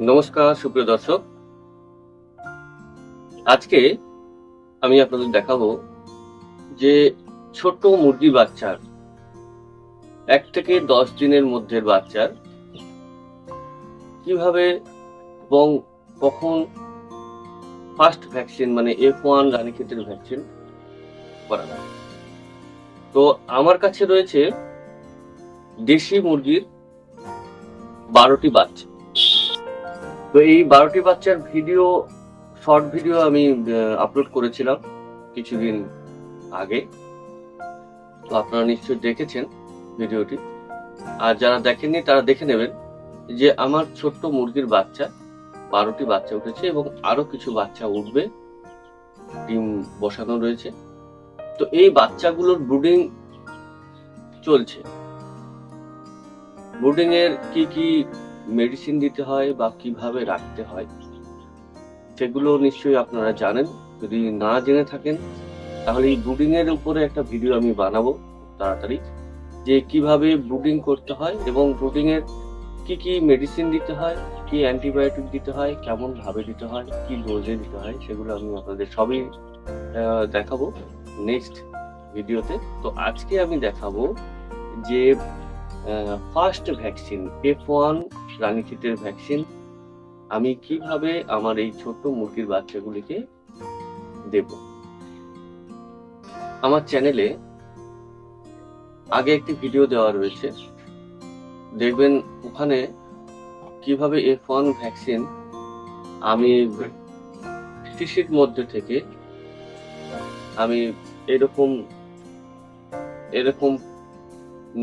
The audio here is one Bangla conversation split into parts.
নমস্কার সুপ্রিয় দর্শক, আজকে আমি আপনাদের দেখাবো যে ছোট মুরগি বাচ্চার 1 থেকে 10 দিনের মধ্যের বাচ্চার কিভাবে এবং কখন ফার্স্ট ভ্যাকসিন মানে F1 রানীক্ষেতের ভ্যাকসিন করানো। তো আমার কাছে রয়েছে দেশি মুরগির 12টি বাচ্চা। তো এই 12টি বাচ্চার শর্ট ভিডিও আমি আপলোড করেছিলাম কিছুদিন আগে। তো আপনারা নিশ্চয়ই দেখেছেন ভিডিওটি, আর যারা দেখেননি তারা দেখে নেবেন যে আমার ছোট্ট মুরগির বাচ্চা 12টি বাচ্চা উঠেছে এবং আরো কিছু বাচ্চা উঠবে, ডিম বসানো রয়েছে। তো এই বাচ্চাগুলোর ব্রুডিং চলছে। ব্রুডিং এর কি কি মেডিসিন দিতে হয় বা কিভাবে রাখতে হয় সেগুলো নিশ্চয়ই আপনারা জানেন। যদি না জেনে থাকেন তাহলে এই ব্রুডিং এর উপরে একটা ভিডিও আমি বানাবো তাড়াতাড়ি, যে কিভাবে ব্রুডিং করতে হয় এবং ব্রুডিং এর কি কি মেডিসিন দিতে হয়, কি অ্যান্টিবায়োটিক দিতে হয়, কেমন ভাবে দিতে হয়, কি ডোজে দিতে হয়, সেগুলো আমি আপনাদের সবই দেখাবো নেক্সট ভিডিওতে। তো আজকে আমি দেখাবো যে ফার্স্ট ভ্যাকসিন F1 রানীক্ষেতের ভ্যাকসিন আমি কিভাবে আমার এই ছোট্ট মুরগির বাচ্চাগুলিকে দেব। আমার চ্যানেলে আগে একটি ভিডিও দেওয়া রয়েছে, দেখবেন ওখানে কিভাবে F1 ভ্যাকসিন আমি শিশির মধ্যে থেকে আমি এরকম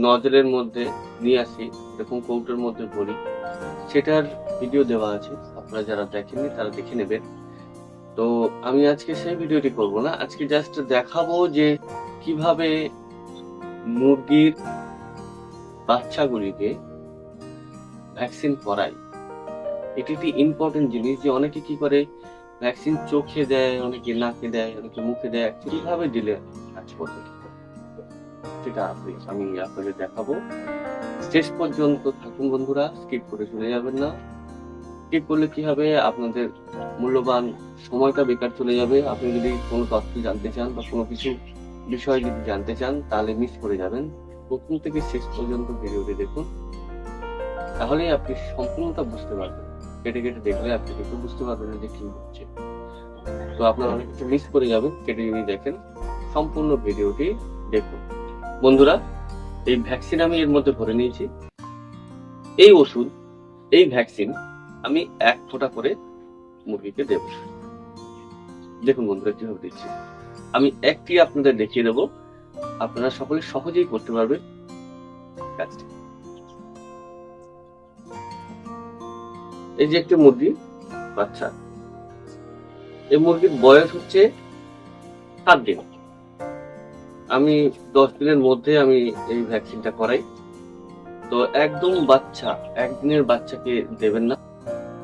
নজলের মধ্যে নিয়ে আসি, এরকম কৌটোর মধ্যে ভরি, সেটার ভিডিও দেওয়া আছে। আপনারা যারা দেখেননি তারা দেখে নেবেন। তো আমি আজকে সেই ভিডিওটি করব না, আজকে জাস্ট দেখাবো যে কিভাবে মুরগির বাচ্চাগুলিকে ভ্যাকসিন করাই। এটি একটি ইম্পর্টেন্ট জিনিস, যে অনেকে কি করে ভ্যাকসিন চোখে দেয়, অনেকে নাকে দেয়, অনেকে মুখে দেয়। কিভাবে দিলে কাজ করবে সেটা আমি আপনাদের দেখাবো। শেষ পর্যন্ত থাকুন বন্ধুরা, স্কিপ করে চলে যাবেন না। স্কিপ করলে কি হবে, আপনাদের মূল্যবান সময়টা বেকার চলে যাবে। আপনি যদি কোনো তথ্য জানতে চান বা কোনো কিছু বিষয় যদি জানতে চান তাহলে মিস করে যাবেন। প্রথম থেকে শেষ পর্যন্ত ভিডিওটি দেখুন, তাহলেই আপনি সম্পূর্ণটা বুঝতে পারবেন। কেটে কেটে দেখলে আপনি কিন্তু বুঝতে পারবেন যে কি হচ্ছে। তো আপনারা অনেক কিছু মিস করে যাবেন কেটে যদি দেখেন। সম্পূর্ণ ভিডিওটি দেখুন বন্ধুরা। এই ভ্যাকসিন আমি এর মধ্যে ভরে নিয়েছি। এই ওষুধ, এই ভ্যাকসিন আমি 1 ফোঁটা করে মুরগিকে দেব। দেখুন বন্ধুরা কিভাবে দিচ্ছি। আমি একটি আপনাদের দেখিয়ে দেবো, আপনারা সকলে সহজেই করতে পারবেন কাজটি। এই যে একটি মুরগি বাচ্চা, এই মুরগির বয়স হচ্ছে 7 দিন। আমি 10 দিনের মধ্যে আমি এই ভ্যাকসিনটা করাই। তো একদম বাচ্চা, 1 দিনের বাচ্চাকে দেবেন না,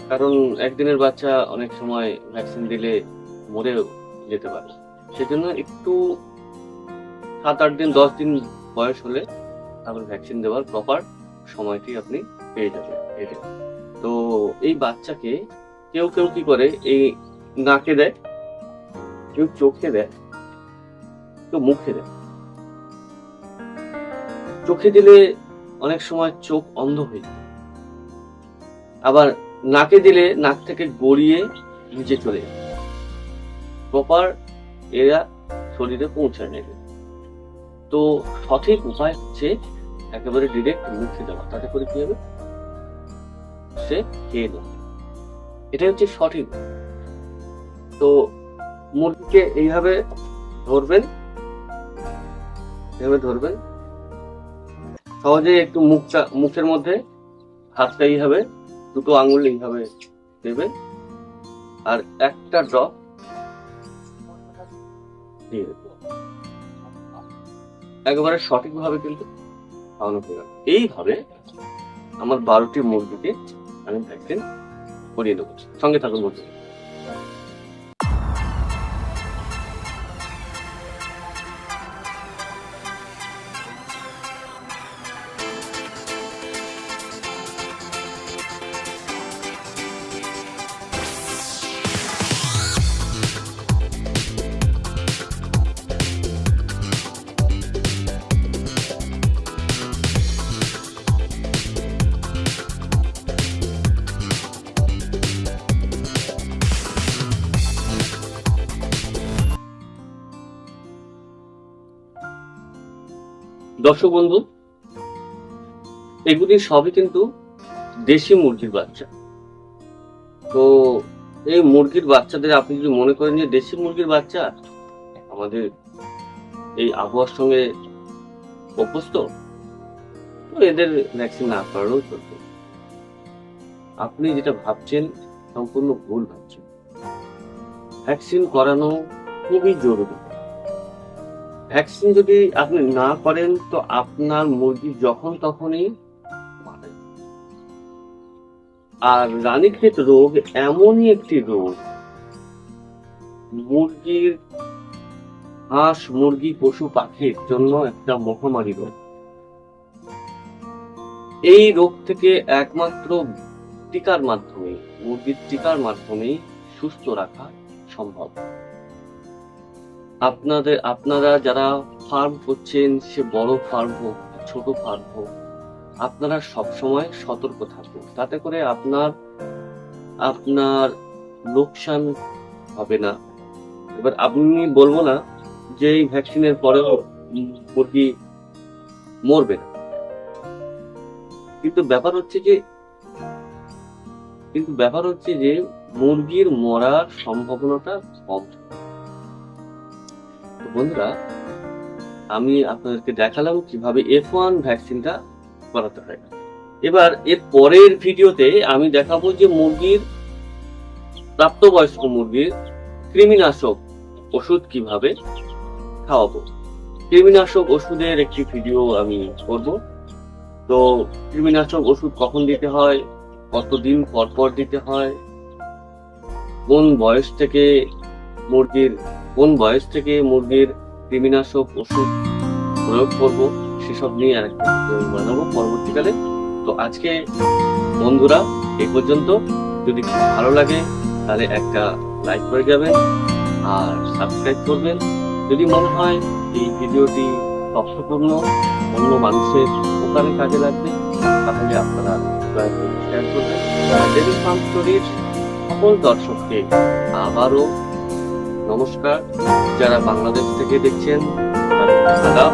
কারণ 1 দিনের বাচ্চা অনেক সময় ভ্যাকসিন দিলে মরেও যেতে পারে। সেজন্য একটু 7-8 দিন 10 দিন বয়স হলে তারপর ভ্যাকসিন দেওয়ার প্রপার সময়টি আপনি পেয়ে যাবেন। তো এই বাচ্চাকে কেউ কি করে, এই নাকে দেয়, কেউ চোখে দেয়, কেউ মুখে দেয়। চোখে দিলে অনেক সময় চোখ অন্ধ হয়ে যায়, আবার নাকে দিলে নাক থেকে গড়িয়ে নিচে চলে যায়, প্রপার এরা শরীরে পৌঁছায় নেবে। তো সঠিক উপায় হচ্ছে একেবারে ডিরেক্ট মুখে দেওয়া, তাতে করে কি হবে, সে খেয়ে নেবে। এটা হচ্ছে সঠিক। তো মুরগিকে এইভাবে ধরবেন, সহজে একটু মুখের মধ্যে হাতটা এইভাবে, 2টো আঙুল এইভাবে দেবেন, আর একটা ড্রপ দিয়ে দেবেন। একেবারে সঠিকভাবে কিন্তু খাওয়ানো হয়ে গেল। এইভাবে আমার 12টি মুরগিকে আমি ভ্যাকসিন করিয়ে দেবো। সঙ্গে থাকুন বন্ধু। দর্শক বন্ধু, এগুলি সবই কিন্তু দেশি মুরগির বাচ্চা। তো এই মুরগির বাচ্চাদের আপনি যদি মনে করেন যে দেশি মুরগির বাচ্চা আমাদের এই আবহাওয়ার সঙ্গে অভ্যস্ত, তো এদের ভ্যাকসিন না করারও চলবে। আপনি যেটা ভাবছেন সম্পূর্ণ ভুল ভাবছেন। ভ্যাকসিন করানো খুবই জরুরি। ভ্যাকসিন যদি আপনি না করেন তো আপনার মুরগি যখন তখনই মারা যাবে। আর রানীক্ষেত রোগ এমনই একটি রোগ, মুরগির, হাঁস, মুরগি, পশু পাখির জন্য একটা মহামারী রোগ। এই রোগ থেকে একমাত্র টিকার মাধ্যমে, মুরগির টিকার মাধ্যমেই সুস্থ রাখা সম্ভব। আপনারা যারা ফার্ম করছেন, সে বড় ফার্ম হোক, ছোট ফার্ম হোক, আপনারা সবসময় সতর্ক থাকুন। তাতে করে আপনার লোকসান হবে না। এবার আমি বলবো না যে এই ভ্যাকসিনের পরেও মুরগি মরবে না, কিন্তু ব্যাপার হচ্ছে যে মুরগির মরার সম্ভাবনাটা কম। বন্ধুরা, আমি আপনাদেরকে দেখালাম কিভাবে F1 ভ্যাকসিনটা করাতে হয়। এবার এর পরের ভিডিওতে আমি দেখাবো যে মুরগির, প্রাপ্তবয়স্ক মুরগির কৃমিনাশক ওষুধ কিভাবে খাওয়াবো। কৃমিনাশক ওষুধের একটি ভিডিও আমি করব। তো কৃমিনাশক ওষুধ কখন দিতে হয়, কতদিন পর পর দিতে হয়, কোন বয়স থেকে মুরগির কৃমিনাশক ওষুধ প্রয়োগ করব, সেসব নিয়ে আরেকটা ভিডিও বানাবো পরবর্তীকালে। তো আজকে বন্ধুরা এই পর্যন্ত। যদি ভালো লাগে তাহলে একটা লাইক করে যাবেন আর সাবস্ক্রাইব করবেন। যদি মনে হয় এই ভিডিওটি তথ্যপূর্ণ, অন্য মানুষের উপকারে কাজে লাগবে, তাহলে আপনারা শেয়ার করবেন। ডেইরি ফার্ম স্টোরির সকল দর্শককে আবারও নমস্কার। যারা বাংলাদেশ থেকে দেখছেন তাদের আদাব।